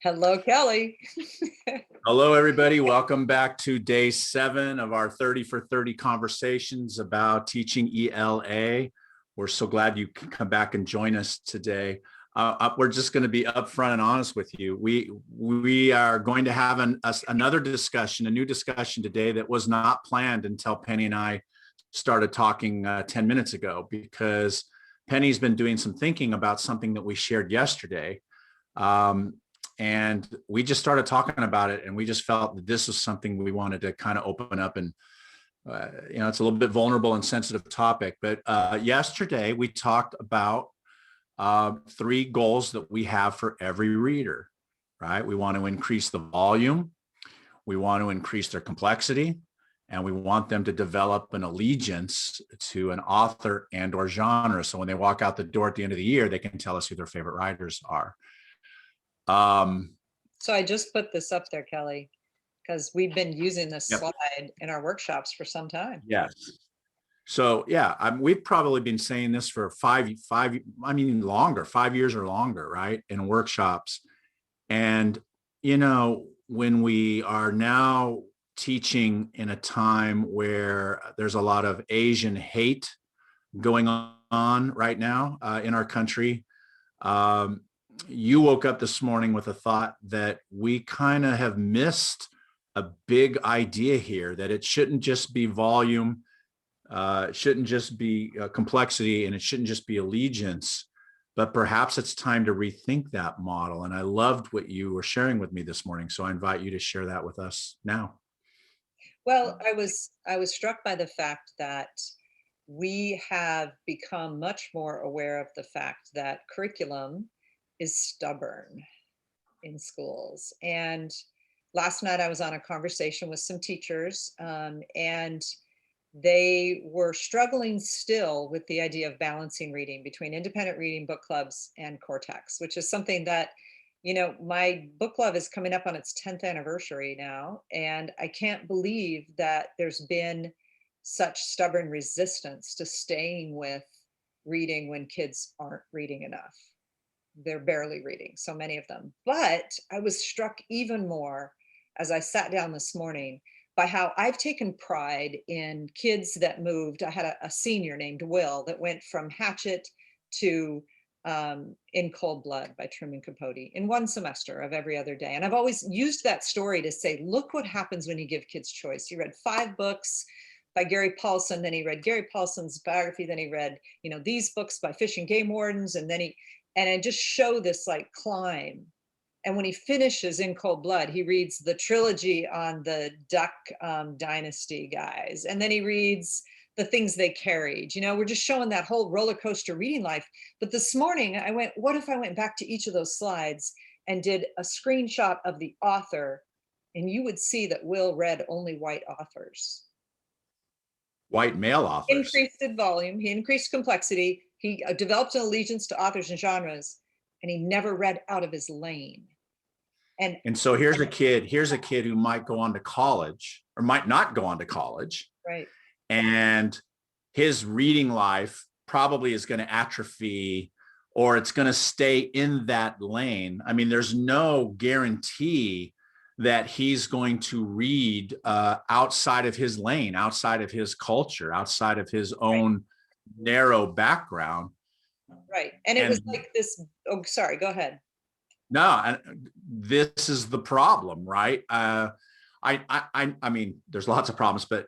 Hello, Kelly. Hello, everybody. Welcome back to day 7 of our 30 for 30 conversations about teaching ELA. We're so glad you can come back and join us today. We're just going to be upfront and honest with you. We are going to have another discussion, a new discussion today that was not planned until Penny and I started talking 10 minutes ago, because Penny's been doing some thinking about something that we shared yesterday. And we just started talking about it, and we just felt that this was something we wanted to kind of open up. And it's a little bit vulnerable and sensitive topic, but yesterday we talked about 3 goals that we have for every reader, right? We want to increase the volume, we want to increase their complexity, and we want them to develop an allegiance to an author and or genre. So when they walk out the door at the end of the year, they can tell us who their favorite writers are. So I just put this up there, Kelly, because we've been using this Yep. slide in our workshops for some time. Yes. So yeah, we've probably been saying this for 5 years or longer, right? In workshops. And, when we are now teaching in a time where there's a lot of Asian hate going on right now in our country, you woke up this morning with a thought that we kind of have missed a big idea here, that it shouldn't just be volume, it shouldn't just be complexity, and it shouldn't just be allegiance, but perhaps it's time to rethink that model. And I loved what you were sharing with me this morning. So I invite you to share that with us now. Well, I was struck by the fact that we have become much more aware of the fact that curriculum is stubborn in schools. And last night I was on a conversation with some teachers, and they were struggling still with the idea of balancing reading between independent reading, book clubs, and core text, which is something that, my book club is coming up on its 10th anniversary now. And I can't believe that there's been such stubborn resistance to staying with reading when kids aren't reading enough. They're barely reading, so many of them. But I was struck even more as I sat down this morning by how I've taken pride in kids that moved. I had a senior named Will that went from Hatchet to In Cold Blood by Truman Capote in one semester of every other day. And I've always used that story to say, look what happens when you give kids choice. He read 5 books by Gary Paulson, then he read Gary Paulson's biography, then he read, these books by Fish and Game Wardens, and I just show this like climb. And when he finishes In Cold Blood, he reads the trilogy on the Duck Dynasty guys. And then he reads the things they carried. We're just showing that whole roller coaster reading life. But this morning I went, what if I went back to each of those slides and did a screenshot of the author? And you would see that Will read only white authors. White male authors. Increased in volume, he increased complexity, he developed an allegiance to authors and genres, and he never read out of his lane. And so here's a kid who might go on to college or might not go on to college. Right. And his reading life probably is going to atrophy, or it's going to stay in that lane. I mean, there's no guarantee that he's going to read outside of his lane, outside of his culture, outside of his own narrow background. Right. And it was like this. Oh, sorry, go ahead. No, this is the problem, right? I mean, there's lots of problems, but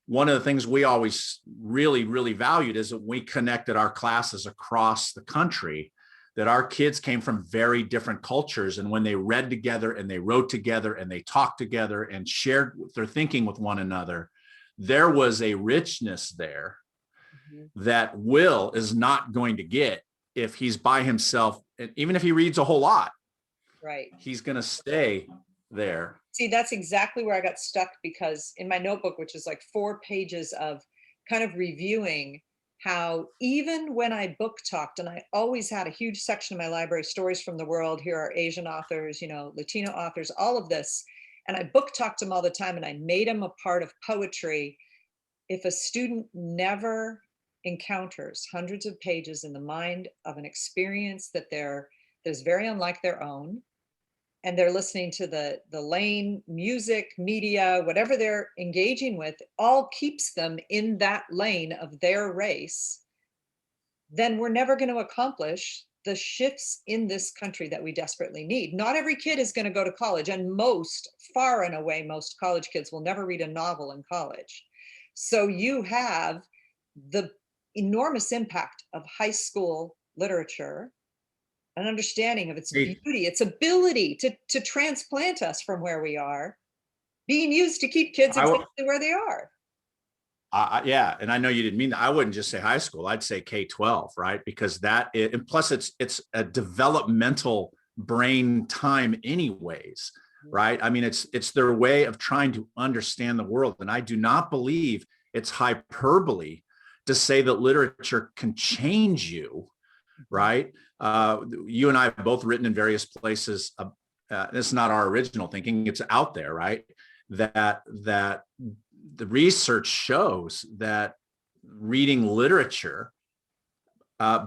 one of the things we always really, really valued is that we connected our classes across the country, that our kids came from very different cultures. And when they read together and they wrote together and they talked together and shared their thinking with one another, there was a richness there that Will is not going to get if he's by himself. And even if he reads a whole lot, right, he's going to stay there. See, that's exactly where I got stuck, because in my notebook, which is like 4 pages of kind of reviewing how even when I book talked, and I always had a huge section of my library, stories from the world, here are Asian authors, Latino authors, all of this. And I book talked them all the time, and I made them a part of poetry. If a student never encounters hundreds of pages in the mind of an experience that is very unlike their own, and they're listening to the lane, music, media, whatever they're engaging with, all keeps them in that lane of their race, then we're never going to accomplish the shifts in this country that we desperately need. Not every kid is going to go to college, and most, far and away, most college kids will never read a novel in college. So you have the enormous impact of high school literature, an understanding of its Hey, beauty, its ability to transplant us from where we are, being used to keep kids I, w- exactly where they are. yeah, and I know you didn't mean that. I wouldn't just say high school. I'd say K-12, right? Because and plus it's a developmental brain time anyways, right? I mean, it's their way of trying to understand the world. And I do not believe it's hyperbole to say that literature can change you, Mhm. right? You and I have both written in various places. It's not our original thinking; it's out there, right? That the research shows that reading literature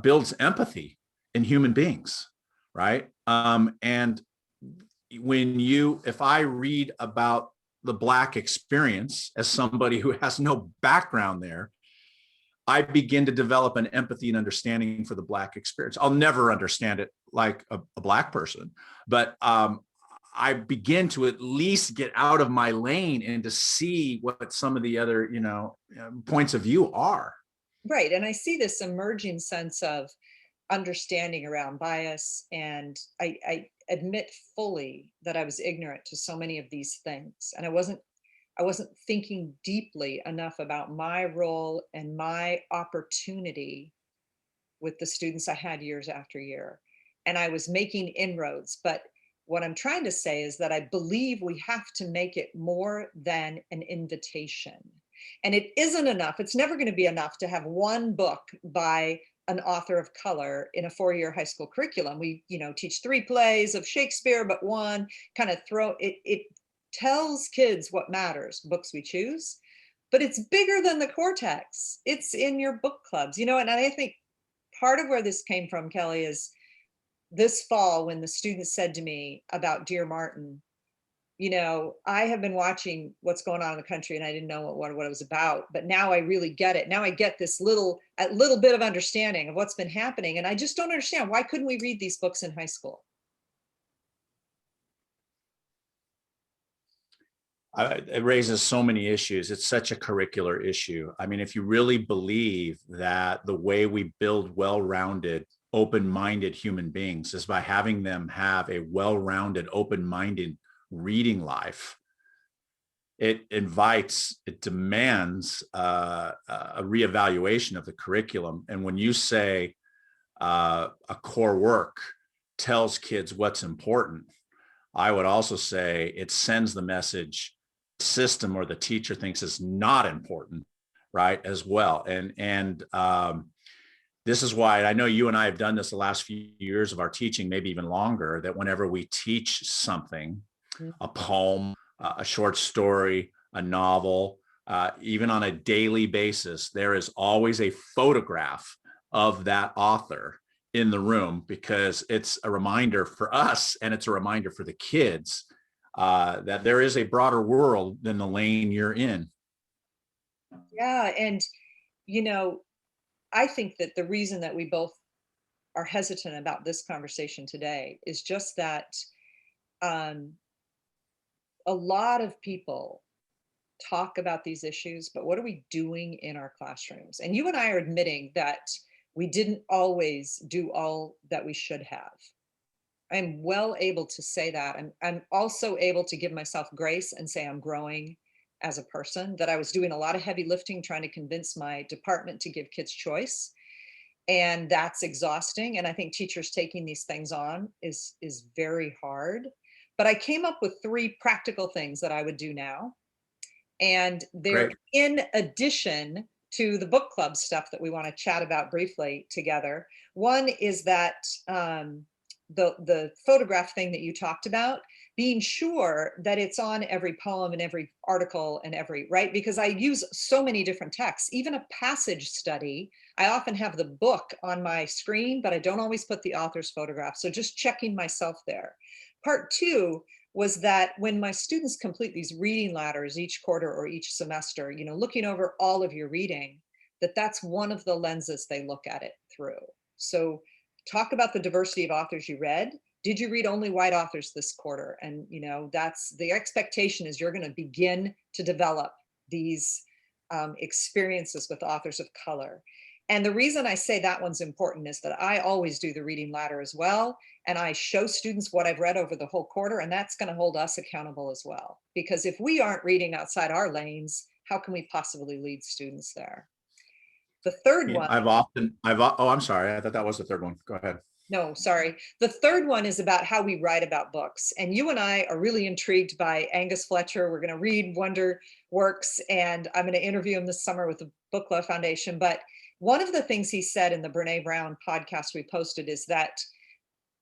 builds empathy in human beings, right? And if I read about the Black experience as somebody who has no background there, I begin to develop an empathy and understanding for the Black experience. I'll never understand it like a Black person, but I begin to at least get out of my lane and to see what some of the other, points of view are. Right. And I see this emerging sense of understanding around bias. And I admit fully that I was ignorant to so many of these things. And I wasn't thinking deeply enough about my role and my opportunity with the students I had years after year. And I was making inroads. But what I'm trying to say is that I believe we have to make it more than an invitation. And it isn't enough. It's never going to be enough to have one book by an author of color in a 4-year high school curriculum. We, teach 3 plays of Shakespeare, but one kind of throw it. It tells kids what matters, books we choose, but it's bigger than the cortex. It's in your book clubs, and I think part of where this came from, Kelly, is this fall when the students said to me about Dear Martin, I have been watching what's going on in the country and I didn't know what it was about, but now I really get it. Now I get this a little bit of understanding of what's been happening. And I just don't understand, why couldn't we read these books in high school? It raises so many issues. It's such a curricular issue. I mean, if you really believe that the way we build well-rounded, open-minded human beings is by having them have a well-rounded, open-minded reading life, it demands a reevaluation of the curriculum. And when you say a core work tells kids what's important, I would also say it sends the message system or the teacher thinks is not important, right? As well. And this is why I know you and I have done this the last few years of our teaching, maybe even longer, that whenever we teach something, a poem, a short story, a novel, even on a daily basis, there is always a photograph of that author in the room, because it's a reminder for us and it's a reminder for the kids that there is a broader world than the lane you're in. Yeah. And, you know, I think that the reason that we both are hesitant about this conversation today is just that um, a lot of people talk about these issues, but what are we doing in our classrooms? And you and I are admitting that we didn't always do all that we should have. I'm well able to say that. I'm also able to give myself grace and say I'm growing as a person, that I was doing a lot of heavy lifting trying to convince my department to give kids choice. And that's exhausting. And I think teachers taking these things on is very hard. But I came up with 3 practical things that I would do now. And they're Great. in addition to the book club stuff that we want to chat about briefly together. One is that the photograph thing that you talked about, being sure that it's on every poem and every article and every, right? Because I use so many different texts, even a passage study. I often have the book on my screen, but I don't always put the author's photograph. So just checking myself there. Part two was that when my students complete these reading ladders each quarter or each semester, looking over all of your reading, that's one of the lenses they look at it through. So talk about the diversity of authors you read. Did you read only white authors this quarter? And that's the expectation, is you're going to begin to develop these experiences with authors of color. And the reason I say that one's important is that I always do the reading ladder as well. And I show students what I've read over the whole quarter, and that's going to hold us accountable as well. Because if we aren't reading outside our lanes, how can we possibly lead students there? The third Yeah, one, oh, I'm sorry. I thought that was the third one. Go ahead. no, sorry. The third one is about how we write about books. And you and I are really intrigued by Angus Fletcher. We're going to read Wonder Works, and I'm going to interview him this summer with the Book Club Foundation. But one of the things he said in the Brene Brown podcast we posted is that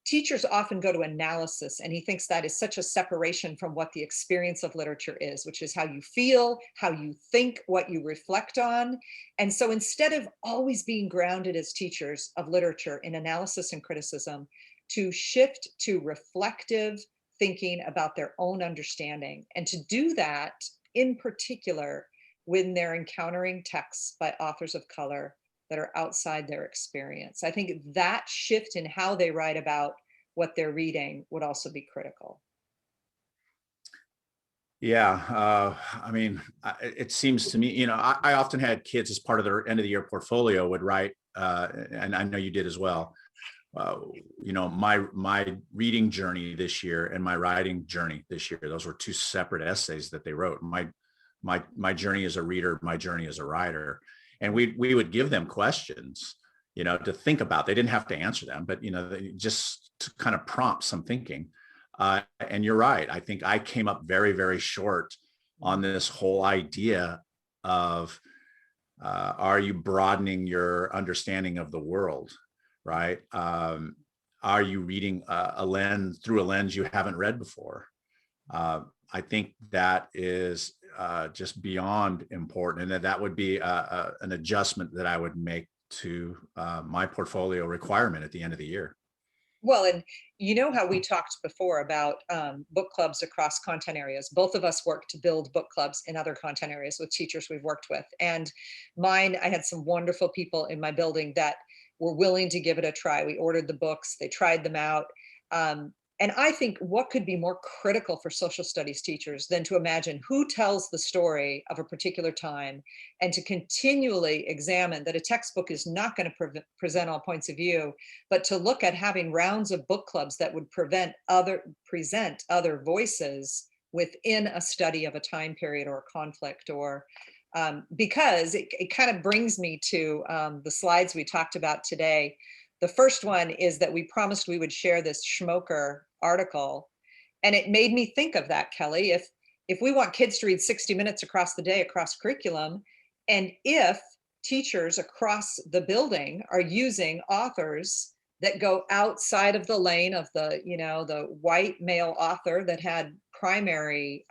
teachers often go to analysis, and he thinks that is such a separation from what the experience of literature is, which is how you feel, how you think, what you reflect on. And so instead of always being grounded as teachers of literature in analysis and criticism, to shift to reflective thinking about their own understanding, and to do that in particular when they're encountering texts by authors of color that are outside their experience. I think that shift in how they write about what they're reading would also be critical. Yeah. I mean, it seems to me, I often had kids as part of their end of the year portfolio would write, and I know you did as well. My reading journey this year and my writing journey this year, those were two separate essays that they wrote. My journey as a reader, my journey as a writer. And we would give them questions, to think about. They didn't have to answer them, but, just to kind of prompt some thinking. And you're right. I think I came up very, very short on this whole idea of, are you broadening your understanding of the world, right? Are you reading through a lens you haven't read before? I think that is just beyond important, and that would be an adjustment that I would make to my portfolio requirement at the end of the year. Well, and you know how we talked before about book clubs across content areas. Both of us work to build book clubs in other content areas with teachers we've worked with. And mine, I had some wonderful people in my building that were willing to give it a try. We ordered the books, they tried them out. And I think what could be more critical for social studies teachers than to imagine who tells the story of a particular time, and to continually examine that a textbook is not going to present all points of view, but to look at having rounds of book clubs that would present other voices within a study of a time period or a conflict, or because it kind of brings me to the slides we talked about today. The first one is that we promised we would share this Schmoker article, and it made me think of that, Kelly. If we want kids to read 60 minutes across the day, across curriculum, and if teachers across the building are using authors that go outside of the lane of the white male author that had primary,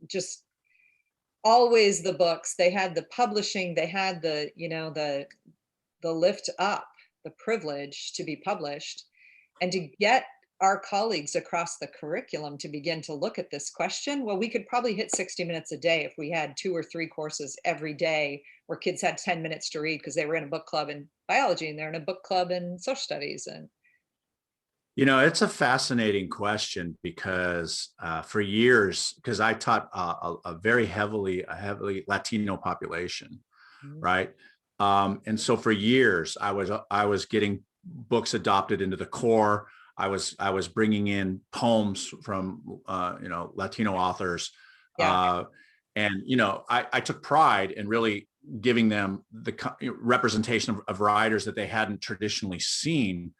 just always the books, they had the publishing, they had the lift up, the privilege to be published, and to get our colleagues across the curriculum to begin to look at this question. Well, we could probably hit 60 minutes a day if we had 2 or 3 courses every day where kids had 10 minutes to read because they were in a book club in biology and they're in a book club in social studies. And it's a fascinating question because for years, because I taught a very heavily Latino population, right? And so for years, I was getting books adopted into the core. I was bringing in poems from Latino authors, yeah. and I took pride in really giving them the representation of writers that they hadn't traditionally seen.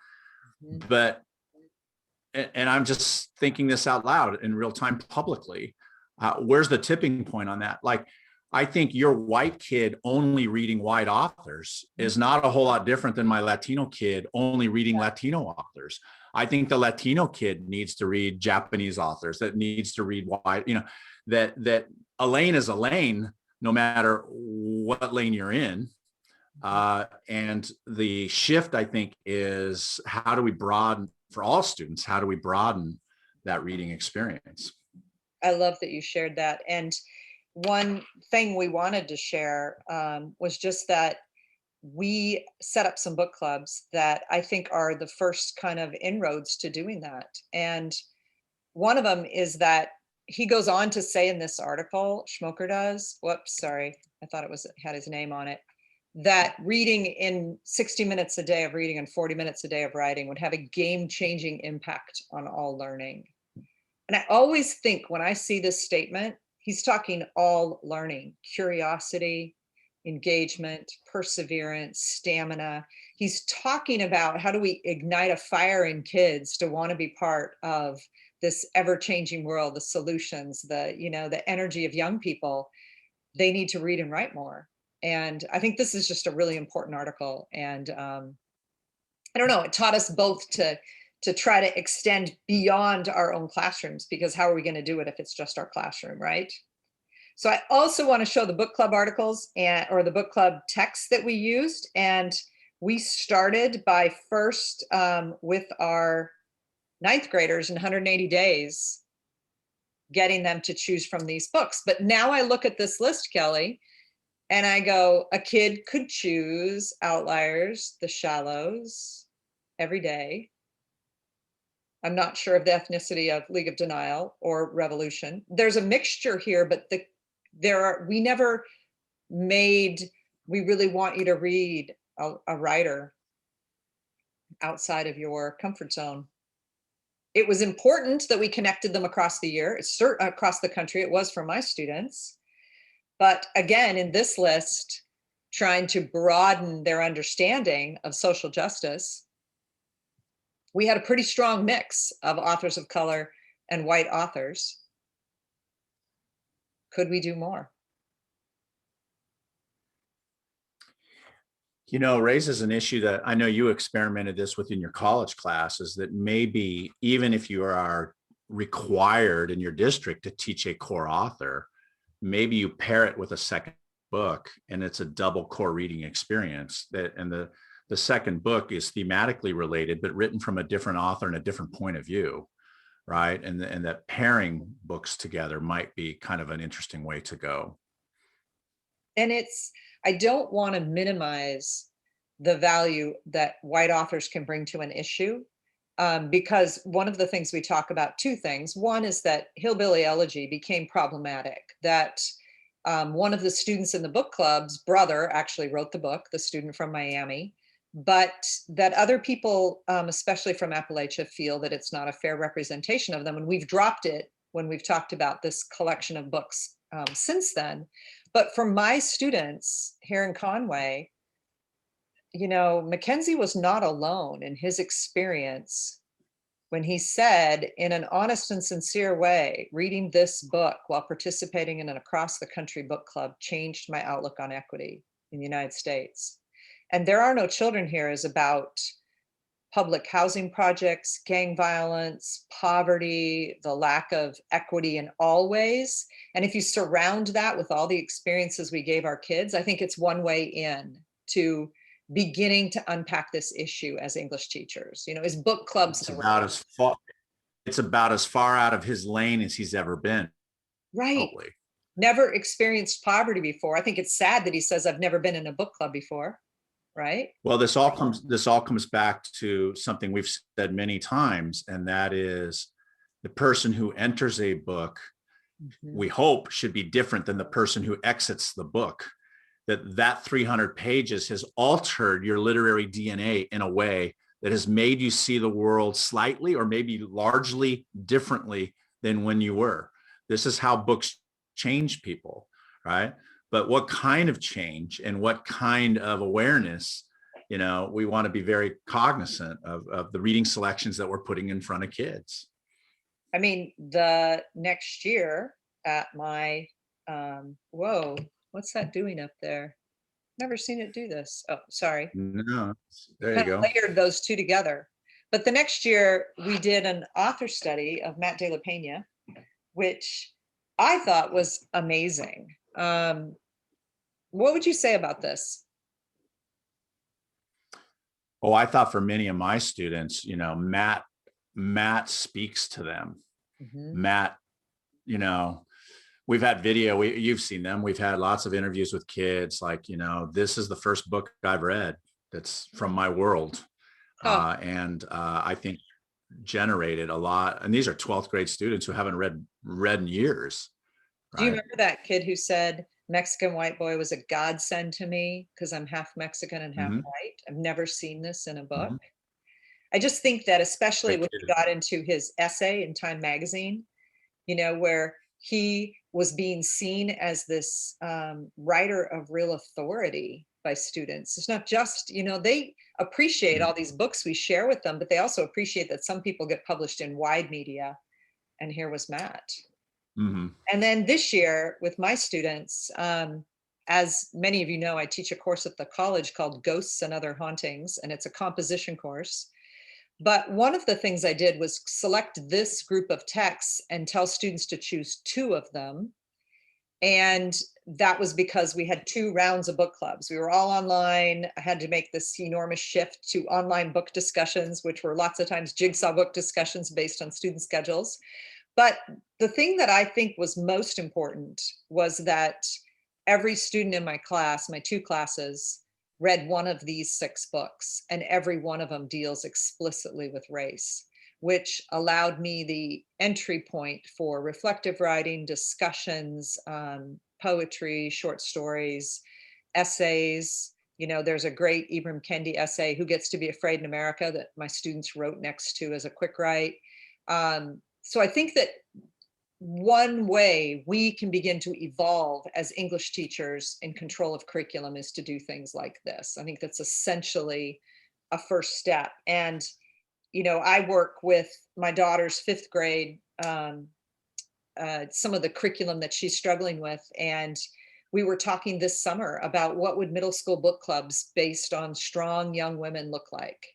But and I'm just thinking this out loud in real time publicly. Where's the tipping point on that? Like, I think your white kid only reading white authors is not a whole lot different than my Latino kid only reading Latino authors. I think the Latino kid needs to read Japanese authors, that needs to read white, that a lane is a lane, no matter what lane you're in. And the shift, I think, is how do we broaden for all students, how do we broaden that reading experience? I love that you shared that. And one thing we wanted to share was just that we set up some book clubs that I think are the first kind of inroads to doing that. And one of them is that he goes on to say in this article, Schmoker does, whoops, sorry, I thought it was had his name on it, that reading in 60 minutes a day of reading and 40 minutes a day of writing would have a game-changing impact on all learning. And I always think when I see this statement, he's talking all learning, curiosity, engagement, perseverance, stamina. He's talking about how do we ignite a fire in kids to want to be part of this ever-changing world, the solutions, the energy of young people. They need to read and write more. And I think this is just a really important article. And I don't know, it taught us both to try to extend beyond our own classrooms, because how are we going to do it if it's just our classroom, right? So I also want to show the book club articles or the book club texts that we used. And we started by first with our ninth graders in 180 days, getting them to choose from these books. But now I look at this list, Kelly, and I go, a kid could choose Outliers, The Shallows, every day. I'm not sure of the ethnicity of League of Denial or Revolution. There's a mixture here, but we never made, we really want you to read a writer outside of your comfort zone. It was important that we connected them across the year. It's across the country. It was for my students. But again, in this list, trying to broaden their understanding of social justice, we had a pretty strong mix of authors of color and white authors. Could we do more? Raises an issue that I know you experimented this within your college classes, that maybe even if you are required in your district to teach a core author, maybe you pair it with a second book and it's a double core reading experience. And the second book is thematically related, but written from a different author and a different point of view, right? And that pairing books together might be kind of an interesting way to go. And I don't want to minimize the value that white authors can bring to an issue, because one of the things we talk about, two things. One is that Hillbilly Elegy became problematic, that one of the students in the book club's brother actually wrote the book, the student from Miami, but that other people, especially from Appalachia, feel that it's not a fair representation of them. And we've dropped it when we've talked about this collection of books since then. But for my students here in Conway, Mackenzie was not alone in his experience when he said, in an honest and sincere way, reading this book while participating in an across the country book club changed my outlook on equity in the United States. And There Are No Children Here is about public housing projects, gang violence, poverty, the lack of equity in all ways. And if you surround that with all the experiences we gave our kids, I think it's one way in to beginning to unpack this issue as English teachers. Is book clubs it's about as far out of his lane as he's ever been. Right. Probably. Never experienced poverty before. I think it's sad that he says, I've never been in a book club before. Right. Well, this all comes back to something we've said many times, and that is the person who enters a book, we hope, should be different than the person who exits the book. That 300 pages has altered your literary DNA in a way that has made you see the world slightly or maybe largely differently than when you were. This is how books change people, right? But what kind of change and what kind of awareness, we want to be very cognizant of the reading selections that we're putting in front of kids. I mean, the next year at my, whoa, what's that doing up there? Never seen it do this. Oh, sorry. No, there you go. Layered those two together. But the next year we did an author study of Matt de la Peña, which I thought was amazing. What would you say about this? Oh, I thought for many of my students, Matt Matt speaks to them. Mhm. Matt, you know, we've had video, you've seen them. We've had lots of interviews with kids like, this is the first book I've read that's from my world. Oh, I think generated a lot. And these are 12th grade students who haven't read in years, do you right? remember that kid who said Mexican white boy was a godsend to me because I'm half Mexican and half Mm-hmm. white? I've never seen this in a book. Mm-hmm. I just think that especially Great when kid. he got into his essay in Time Magazine, where he was being seen as this writer of real authority by students. It's not just, they appreciate all these books we share with them, but they also appreciate that some people get published in wide media. And here was Matt. Mm-hmm. And then this year with my students, as many of you know, I teach a course at the college called Ghosts and Other Hauntings, and it's a composition course. But one of the things I did was select this group of texts and tell students to choose two of them. And that was because we had 2 rounds of book clubs. We were all online. I had to make this enormous shift to online book discussions, which were lots of times jigsaw book discussions based on student schedules. But the thing that I think was most important was that every student in my class, my 2 classes, read one of these 6 books, and every one of them deals explicitly with race, which allowed me the entry point for reflective writing, discussions, poetry, short stories, essays. There's a great Ibram Kendi essay, Who Gets to Be Afraid in America, that my students wrote next to as a quick write. So I think that one way we can begin to evolve as English teachers in control of curriculum is to do things like this. I think that's essentially a first step. And, I work with my daughter's 5th grade, some of the curriculum that she's struggling with. And we were talking this summer about what would middle school book clubs based on strong young women look like.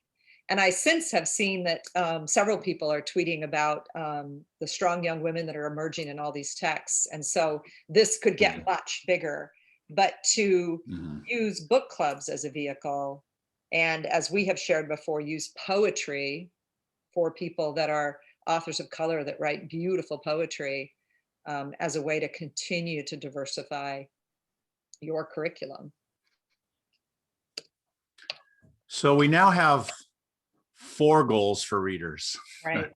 And I since have seen that several people are tweeting about the strong young women that are emerging in all these texts. And so this could get much bigger. But to Mm-hmm. use book clubs as a vehicle, and as we have shared before, use poetry for people that are authors of color that write beautiful poetry as a way to continue to diversify your curriculum. So we now have 4 goals for readers, Right.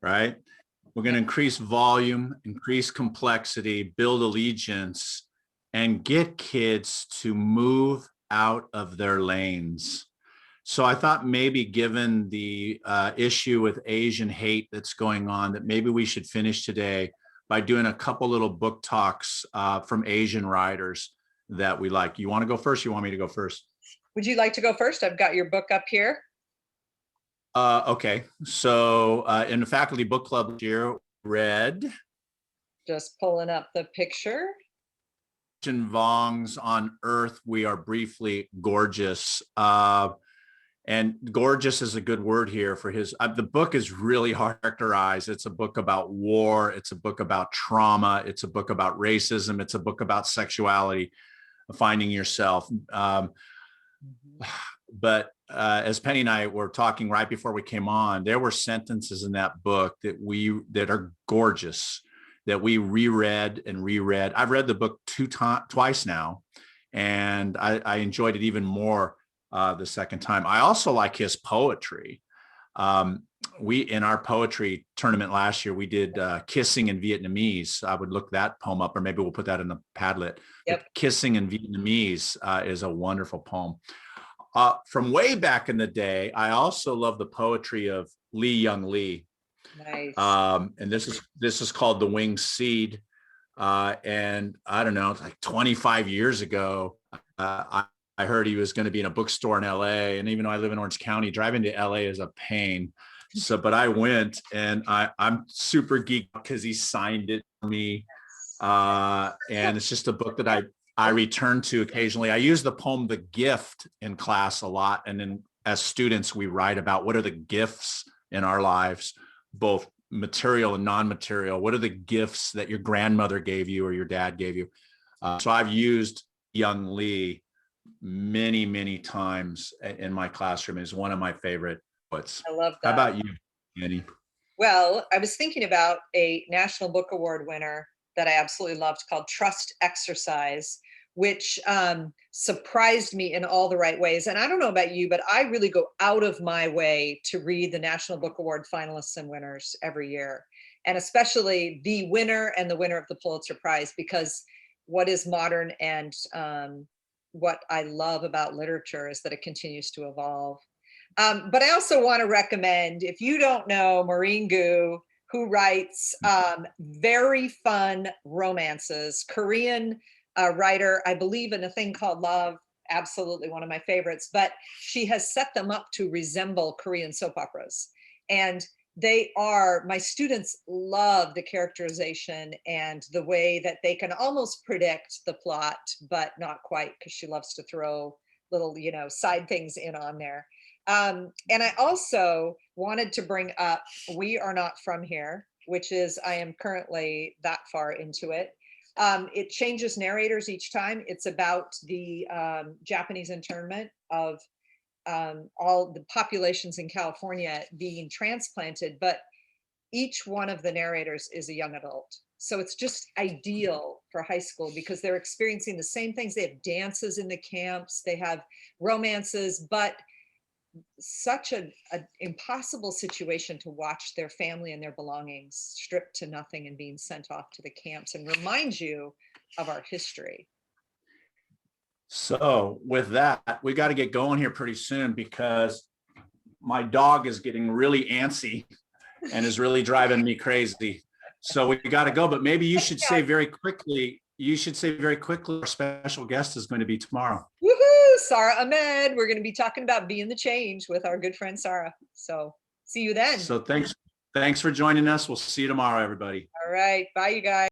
right? We're going to increase volume, increase complexity, build allegiance, and get kids to move out of their lanes. So I thought maybe given the issue with Asian hate that's going on, that maybe we should finish today by doing a couple little book talks from Asian writers that we like. You want to go first? You want me to go first? Would you like to go first? I've got your book up here. Okay. So in the faculty book club this year, read Just pulling up the picture. Chen Vong's On Earth, We Are Briefly Gorgeous. And gorgeous is a good word here for his. The book is really hard to characterize. It's a book about war. It's a book about trauma. It's a book about racism. It's a book about sexuality, finding yourself. But as Penny and I were talking right before we came on, there were sentences in that book that are gorgeous, that we reread and reread. I've read the book twice now, and I enjoyed it even more the second time. I also like his poetry. We, in our poetry tournament last year, we did Kissing in Vietnamese. I would look that poem up, or maybe we'll put that in the Padlet. Yep. Kissing in Vietnamese is a wonderful poem. From way back in the day, I also love the poetry of Lee Young Lee. Nice. And this is called The Winged Seed. And I don't know, like 25 years ago, I heard he was going to be in a bookstore in LA. And even though I live in Orange County, driving to LA is a pain. So, but I went, and I'm super geeked because he signed it for me. And it's just a book that I return to occasionally. I use the poem The Gift in class a lot. And then as students, we write about what are the gifts in our lives, both material and non-material. What are the gifts that your grandmother gave you or your dad gave you? So I've used Young Lee many, many times in my classroom. Is one of my favorite poets. I love that. How about you, Annie? Well, I was thinking about a National Book Award winner that I absolutely loved called Trust Exercise, which surprised me in all the right ways. And I don't know about you, but I really go out of my way to read the National Book Award finalists and winners every year, and especially the winner and the winner of the Pulitzer Prize, because what is modern and what I love about literature is that it continues to evolve. But I also want to recommend, if you don't know Maureen Gu, who writes very fun romances, Korean writer, I believe in A Thing Called Love, absolutely one of my favorites, but she has set them up to resemble Korean soap operas. And they are, my students love the characterization and the way that they can almost predict the plot, but not quite, because she loves to throw little, side things in on there. And I also wanted to bring up We Are Not From Here, which is, I am currently that far into it. It changes narrators each time. It's about the Japanese internment of all the populations in California being transplanted, but each one of the narrators is a young adult. So it's just ideal for high school because they're experiencing the same things. They have dances in the camps, they have romances, but such an impossible situation to watch their family and their belongings stripped to nothing and being sent off to the camps, and remind you of our history. So with that, we got to get going here pretty soon because my dog is getting really antsy and is really driving me crazy. So we got to go, but maybe you should say very quickly, our special guest is going to be tomorrow. Woohoo, Sarah Ahmed. We're going to be talking about being the change with our good friend Sarah. So see you then. So thanks for joining us. We'll see you tomorrow, everybody. All right. Bye, you guys.